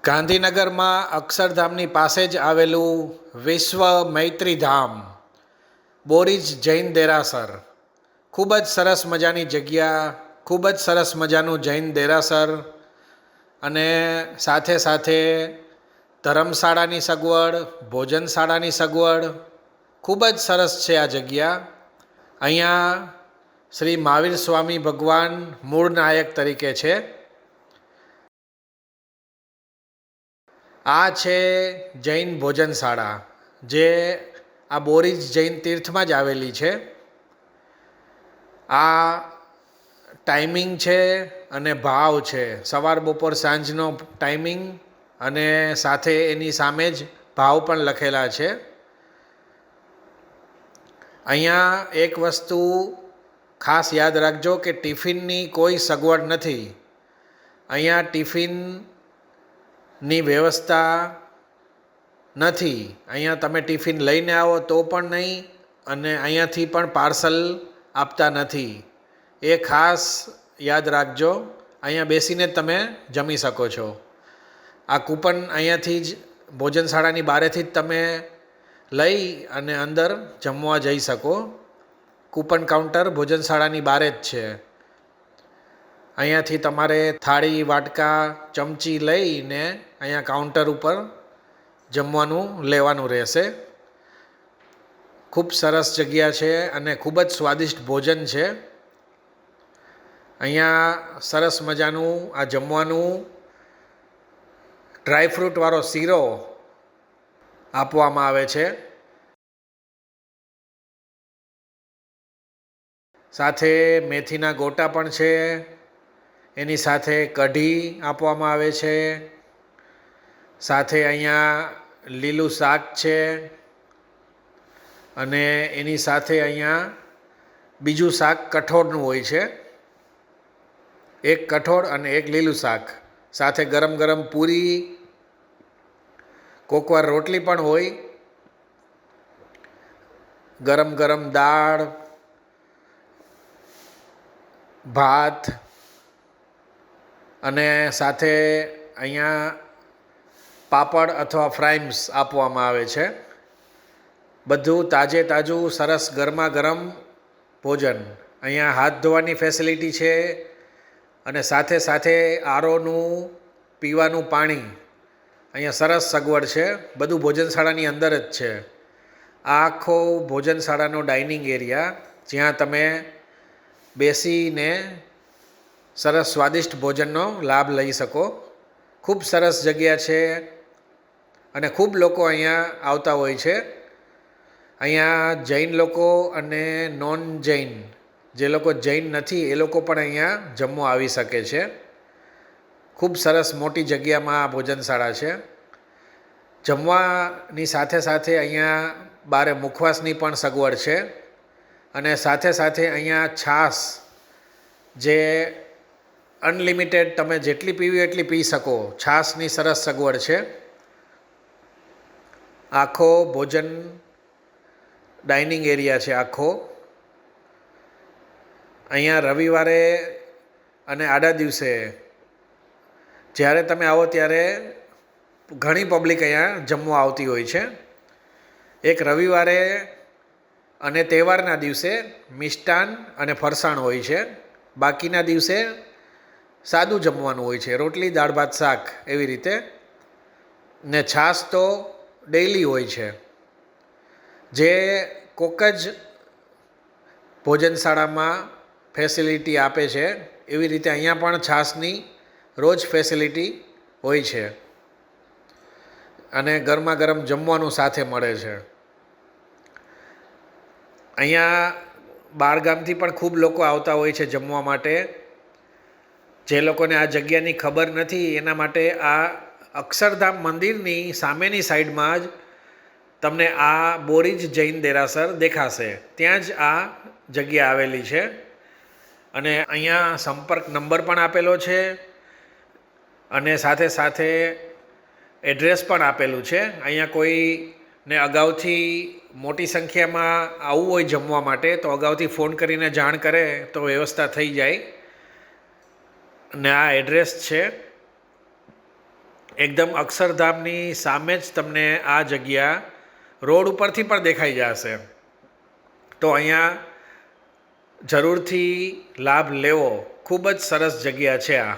ગાંધીનગરમાં અક્ષરધામની પાસે જ આવેલું વિશ્વ મૈત્રી ધામ બોરીજ જૈન દેરાસર, ખૂબ જ સરસ મજાની જગ્યા, ખૂબ જ સરસ મજાનું જૈન દેરાસર અને સાથે સાથે ધર્મશાળાની સગવડ, ભોજનશાળાની સગવડ ખૂબ જ સરસ છે આ જગ્યા. અહીંયા શ્રી મહાવીર સ્વામી ભગવાન મૂળ નાયક તરીકે છે. આ છે જૈન ભોજનશાળા, જે આ બોરીજ જૈન તીર્થમાં જ આવેલી છે. આ ટાઈમિંગ છે અને ભાવ છે, સવાર બપોર સાંજનો ટાઈમિંગ અને સાથે એની સામે જ ભાવ પણ લખેલા છે. અહીંયા એક વસ્તુ ખાસ યાદ રાખજો કે ટિફિનની કોઈ સગવડ નથી. અહીંયા ટિફિનની વ્યવસ્થા નથી. અહીંયા તમે ટિફિન લઈને આવો તો પણ નહીં, અને અહીંયાથી પણ પાર્સલ આપતા નથી. એ ખાસ યાદ રાખજો. અહીંયા બેસીને તમે જમી શકો છો. આ કૂપન અહીંયાથી જ ભોજનશાળાની બહારેથી જ તમે લઈ અને અંદર જમવા જઈ શકો. કૂપન કાઉન્ટર ભોજનશાળાની બહાર જ છે. અહીંયાથી તમારે થાળી, વાટકા, ચમચી લઈને અહીંયા કાઉન્ટર ઉપર જમવાનું લેવાનું રહેશે. ખૂબ સરસ જગ્યા છે અને ખૂબ જ સ્વાદિષ્ટ ભોજન છે. અહીંયા સરસ મજાનું આ જમવાનું ડ્રાયફ્રૂટવાળો શીરો આપવામાં આવે છે. સાથે મેથીના ગોટા પણ છે. એની સાથે કઢી આપવામાં આવે છે. સાથે અહીંયા લીલું શાક છે અને એની સાથે અહીંયા બીજું શાક કઠોળનું હોય છે. એક કઠોળ અને એક લીલું શાક, સાથે ગરમ ગરમ પૂરી, કોકવાર રોટલી પણ હોય, ગરમ ગરમ દાળ, ભાત અને સાથે અહીંયા પાપડ અથવા ફ્રાઈમ્સ આપવામાં આવે છે. બધું તાજે તાજું સરસ ગરમા ગરમ ભોજન. અહીંયા હાથ ધોવાની ફેસિલિટી છે અને સાથે સાથે આરોનું પીવાનું પાણી, અહીંયા સરસ સગવડ છે. બધું ભોજનશાળાની અંદર જ છે. આ આખો ભોજનશાળાનો ડાઇનિંગ એરિયા, જ્યાં તમે બેસીને સરસ સ્વાદિષ્ટ ભોજનનો લાભ લઈ શકો. ખૂબ સરસ જગ્યા છે અને ખૂબ લોકો અહીંયા આવતા હોય છે. અહીંયા જૈન લોકો અને નોન જૈન, જે લોકો જૈન નથી એ લોકો પણ અહીંયા જમવા આવી શકે છે. ખૂબ સરસ મોટી જગ્યામાં આ ભોજનશાળા છે. જમવાની સાથે સાથે અહીંયા બારે મુખવાસની પણ સગવડ છે અને સાથે સાથે અહીંયા છાશ, જે અનલિમિટેડ તમે જેટલી પીવી એટલી પી શકો, છાશની સરસ સગવડ છે. આખો ભોજન ડાઇનિંગ એરિયા છે આખો. અહીંયા રવિવારે અને આડા દિવસે જ્યારે તમે આવો ત્યારે ઘણી પબ્લિક અહીંયા જમવા આવતી હોય છે. એક રવિવારે અને તહેવારના દિવસે મિષ્ટાન અને ફરસાણ હોય છે. બાકીના દિવસે સાદું જમવાનું હોય છે, રોટલી, દાળ, ભાત, શાક એવી રીતે. ને છાશ તો ડેઈલી હોય છે. જે કોક જ ભોજનશાળામાં ફેસિલિટી આપે છે, એવી રીતે અહીંયા પણ છાશની રોજ ફેસિલિટી હોય છે અને ગરમા ગરમ જમવાનું સાથે મળે છે. અહીંયા બહારગામથી પણ ખૂબ લોકો આવતા હોય છે જમવા માટે. જે લોકોને આ જગ્યાની ખબર નથી એના માટે આ અક્ષરધામ મંદિરની સામેની સાઈડમાં જ તમને આ બોરીજ જૈન દેરાસર દેખાશે. ત્યાં જ આ જગ્યા આવેલી છે અને અહીંયા સંપર્ક નંબર પણ આપેલો છે અને સાથે સાથે એડ્રેસ પણ આપેલું છે. અહીંયા કોઈને અગાઉથી મોટી સંખ્યામાં આવવું હોય જમવા માટે તો અગાઉથી ફોન કરીને જાણ કરે તો વ્યવસ્થા થઈ જાય. અને આ એડ્રેસ છે એકદમ અક્ષરધામની સામે જ તમને આ જગ્યા રોડ ઉપરથી પણ દેખાઈ જશે. તો અહીંયા જરૂરથી લાભ લેવો. ખૂબ જ સરસ જગ્યા છે આ.